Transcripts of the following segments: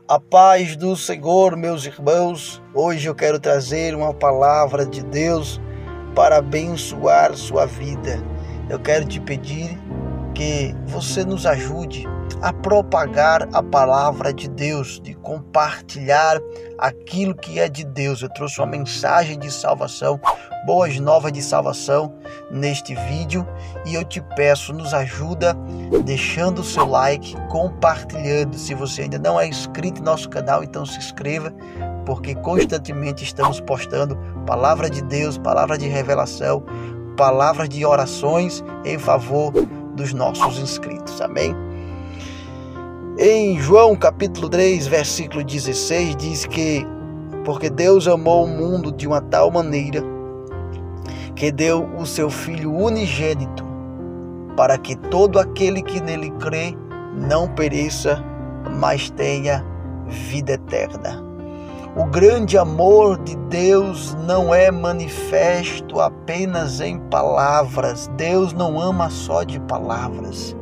A paz do Senhor, meus irmãos. Hoje eu quero trazer uma palavra de Deus para abençoar sua vida. Eu quero te pedir que você nos ajude a propagar a palavra de Deus, de compartilhar aquilo que é de Deus. Eu trouxe uma mensagem de salvação, boas novas de salvação neste vídeo, e eu te peço, nos ajuda deixando o seu like, compartilhando. Se você ainda não é inscrito em nosso canal, então se inscreva, porque constantemente estamos postando palavra de Deus, palavra de revelação, palavras de orações em favor dos nossos inscritos. Amém? Em João capítulo 3, versículo 16, diz que porque Deus amou o mundo de uma tal maneira que deu o seu Filho unigênito, para que todo aquele que nele crê não pereça, mas tenha vida eterna. O grande amor de Deus não é manifesto apenas em palavras. Deus não ama só de palavras.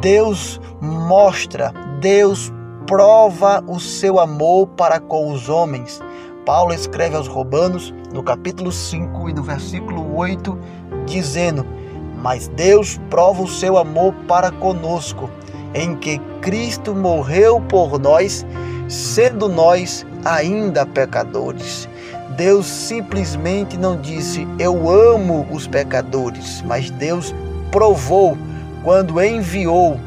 Deus mostra, Deus prova o seu amor para com os homens. Paulo escreve aos Romanos, no capítulo 5 e no versículo 8, dizendo: mas Deus prova o seu amor para conosco, em que Cristo morreu por nós, sendo nós ainda pecadores. Deus simplesmente não disse eu amo os pecadores, mas Deus provou quando enviou,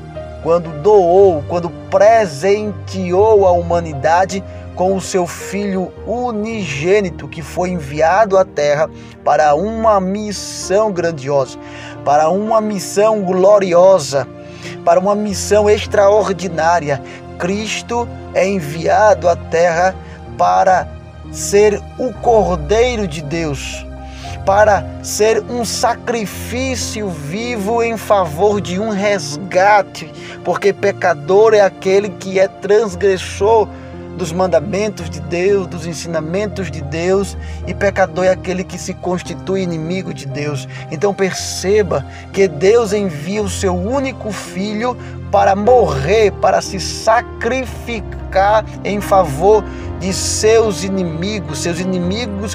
quando doou, quando presenteou a humanidade com o seu Filho unigênito, que foi enviado à terra para uma missão grandiosa, para uma missão gloriosa, para uma missão extraordinária. Cristo é enviado à terra para ser o Cordeiro de Deus, para ser um sacrifício vivo em favor de um resgate, porque pecador é aquele que é transgressor dos mandamentos de Deus, dos ensinamentos de Deus, e pecador é aquele que se constitui inimigo de Deus. Então perceba que Deus envia o seu único Filho para morrer, para se sacrificar em favor de seus inimigos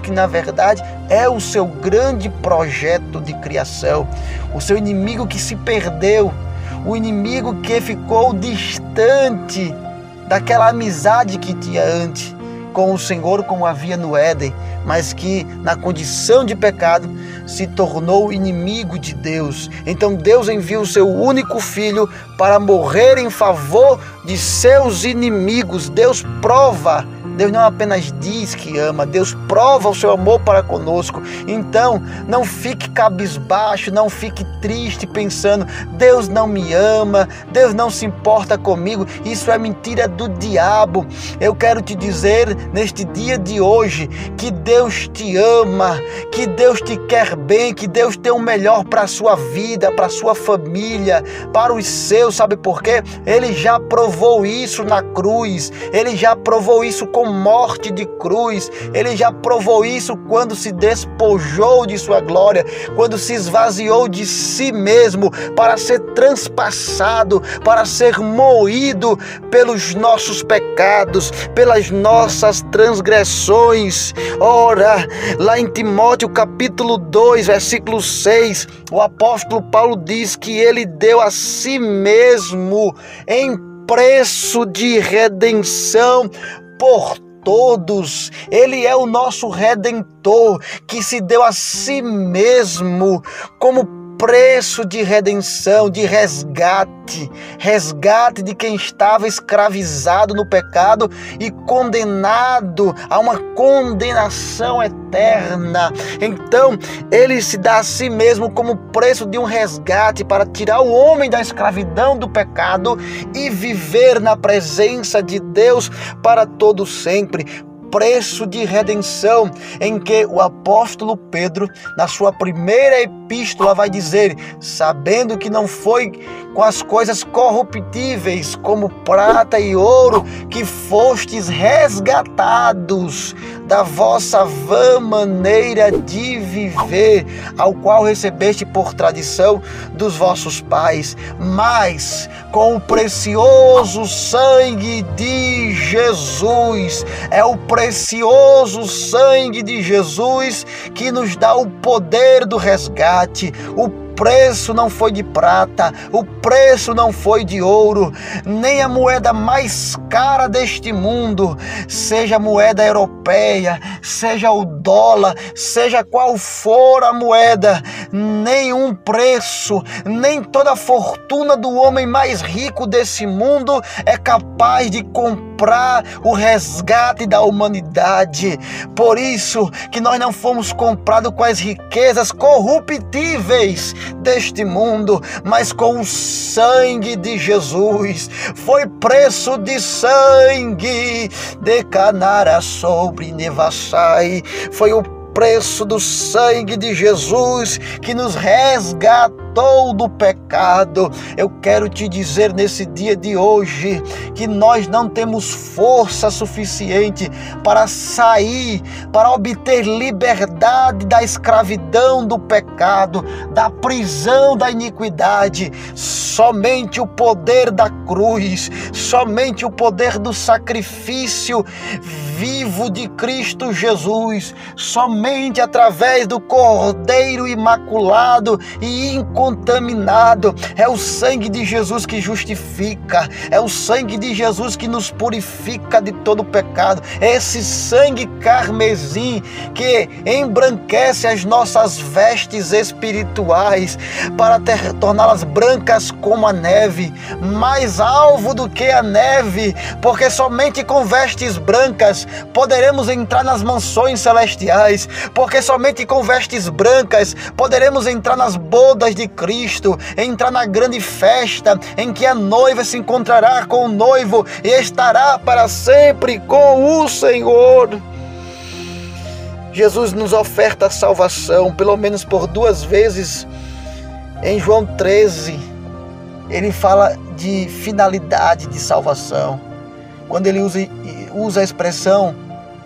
que na verdade é o seu grande projeto de criação, o seu inimigo que se perdeu, o inimigo que ficou distante daquela amizade que tinha antes com o Senhor, como havia no Éden, mas que na condição de pecado se tornou inimigo de Deus. Então Deus envia o seu único Filho para morrer em favor de seus inimigos. Deus prova, Deus não apenas diz que ama, Deus prova o seu amor para conosco. Então não fique cabisbaixo, não fique triste pensando Deus não me ama, Deus não se importa comigo. Isso é mentira do diabo. Eu quero te dizer neste dia de hoje que Deus te ama, que Deus te quer bem, que Deus tem o melhor para a sua vida, para a sua família, para os seus. Sabe por quê? Ele já provou isso na cruz, ele já provou isso com morte de cruz, ele já provou isso quando se despojou de sua glória, quando se esvaziou de si mesmo para ser transpassado, para ser moído pelos nossos pecados, pelas nossas transgressões. Ora, lá em Timóteo capítulo 2, versículo 6, o apóstolo Paulo diz que ele deu a si mesmo em preço de redenção por todos. Ele é o nosso Redentor, que se deu a si mesmo como preço de redenção, de resgate de quem estava escravizado no pecado e condenado a uma condenação eterna. Então ele se dá a si mesmo como preço de um resgate para tirar o homem da escravidão do pecado e viver na presença de Deus para todo sempre. Preço de redenção, em que o apóstolo Pedro, na sua primeira epístola, vai dizer: sabendo que não foi com as coisas corruptíveis, como prata e ouro, que fostes resgatados da vossa vã maneira de viver, ao qual recebeste por tradição dos vossos pais, mas com o precioso sangue de Jesus. É o precioso sangue de Jesus que nos dá o poder do resgate. O preço não foi de prata, o preço não foi de ouro, nem a moeda mais cara deste mundo, seja a moeda europeia, seja o dólar, seja qual for a moeda, nenhum preço, nem toda a fortuna do homem mais rico desse mundo é capaz de comprar o resgate da humanidade. Por isso que nós não fomos comprados com as riquezas corruptíveis deste mundo, mas com o sangue de Jesus. Foi preço de sangue de Canara sobre Nevassai. Foi o preço do sangue de Jesus que nos resgatou do pecado. Eu quero te dizer nesse dia de hoje que nós não temos força suficiente para sair, para obter liberdade da escravidão do pecado, da prisão da iniquidade. Somente o poder da cruz, somente o poder do sacrifício vivo de Cristo Jesus, somente através do Cordeiro imaculado e incontaminado. É o sangue de Jesus que justifica, é o sangue de Jesus que nos purifica de todo pecado. É esse sangue carmesim que embranquece as nossas vestes espirituais para torná-las brancas como a neve, mais alvo do que a neve, porque somente com vestes brancas poderemos entrar nas mansões celestiais, porque somente com vestes brancas poderemos entrar nas bodas de Cristo, entrar na grande festa em que a noiva se encontrará com o noivo e estará para sempre com o Senhor. Jesus nos oferta a salvação, pelo menos por 2 vezes. Em João 13, ele fala de finalidade de salvação. Quando ele usa a expressão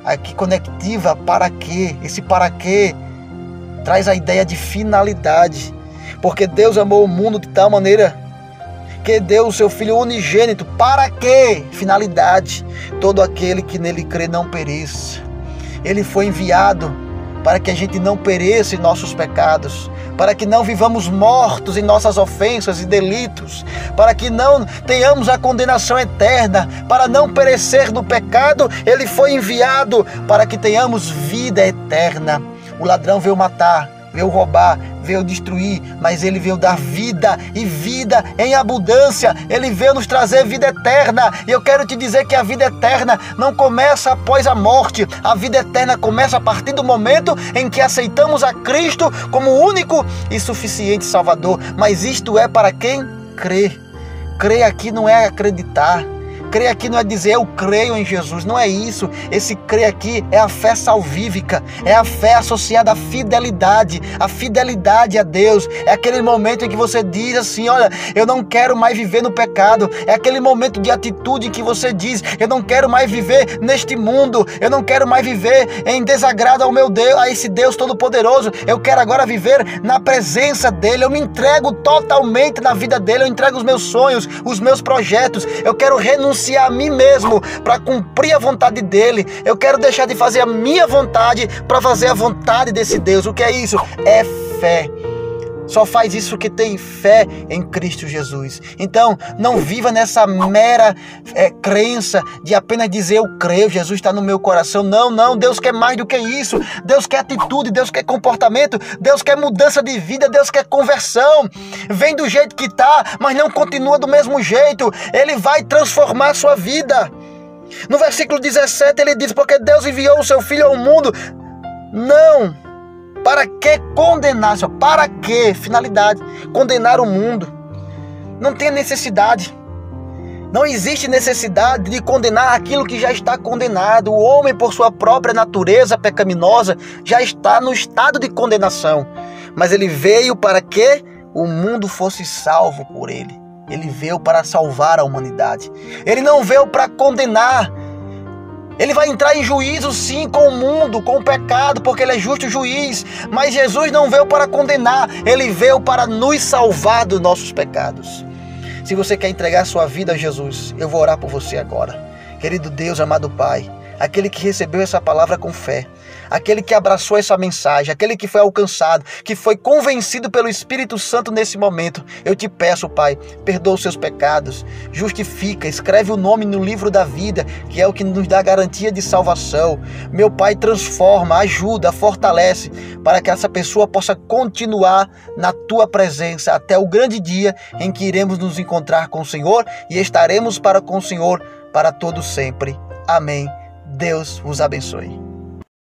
aqui conectiva, para quê? Esse para quê traz a ideia de finalidade. Porque Deus amou o mundo de tal maneira que deu o seu Filho unigênito. Para quê? Finalidade. Todo aquele que nele crê não pereça. Ele foi enviado para que a gente não pereça em nossos pecados, para que não vivamos mortos em nossas ofensas e delitos, para que não tenhamos a condenação eterna, para não perecer no pecado. Ele foi enviado para que tenhamos vida eterna. O ladrão veio matar, veio roubar, veio destruir, mas ele veio dar vida e vida em abundância. Ele veio nos trazer vida eterna. E eu quero te dizer que a vida eterna não começa após a morte. A vida eterna começa a partir do momento em que aceitamos a Cristo como o único e suficiente Salvador. Mas isto é para quem crê. Crer aqui não é acreditar. Crer aqui não é dizer eu creio em Jesus, não é isso. Esse crer aqui é a fé salvífica, é a fé associada à fidelidade a Deus. É aquele momento em que você diz assim, olha, eu não quero mais viver no pecado. É aquele momento de atitude em que você diz, eu não quero mais viver neste mundo, eu não quero mais viver em desagrado ao meu Deus, a esse Deus Todo-Poderoso. Eu quero agora viver na presença dEle, eu me entrego totalmente na vida dEle, eu entrego os meus sonhos, os meus projetos, eu quero renunciar a mim mesmo para cumprir a vontade dEle. Eu quero deixar de fazer a minha vontade para fazer a vontade desse Deus. O que é isso? É fé. Só faz isso que tem fé em Cristo Jesus. Então, não viva nessa mera crença de apenas dizer eu creio, Jesus está no meu coração. Não, não, Deus quer mais do que isso. Deus quer atitude, Deus quer comportamento, Deus quer mudança de vida, Deus quer conversão. Vem do jeito que está, mas não continua do mesmo jeito. Ele vai transformar a sua vida. No versículo 17 ele diz, porque Deus enviou o seu Filho ao mundo. Não. Para que condenar? Para que? Finalidade. Condenar o mundo. Não tem necessidade. Não existe necessidade de condenar aquilo que já está condenado. O homem, por sua própria natureza pecaminosa, já está no estado de condenação. Mas ele veio para que o mundo fosse salvo por ele. Ele veio para salvar a humanidade. Ele não veio para condenar. Ele vai entrar em juízo sim com o mundo, com o pecado, porque Ele é justo juiz. Mas Jesus não veio para condenar, Ele veio para nos salvar dos nossos pecados. Se você quer entregar sua vida a Jesus, eu vou orar por você agora. Querido Deus, amado Pai, aquele que recebeu essa palavra com fé, aquele que abraçou essa mensagem, aquele que foi alcançado, que foi convencido pelo Espírito Santo nesse momento, eu te peço, Pai, perdoa os seus pecados, justifica, escreve o nome no livro da vida, que é o que nos dá garantia de salvação. Meu Pai, transforma, ajuda, fortalece, para que essa pessoa possa continuar na Tua presença até o grande dia em que iremos nos encontrar com o Senhor e estaremos com o Senhor para todo sempre. Amém. Deus vos abençoe.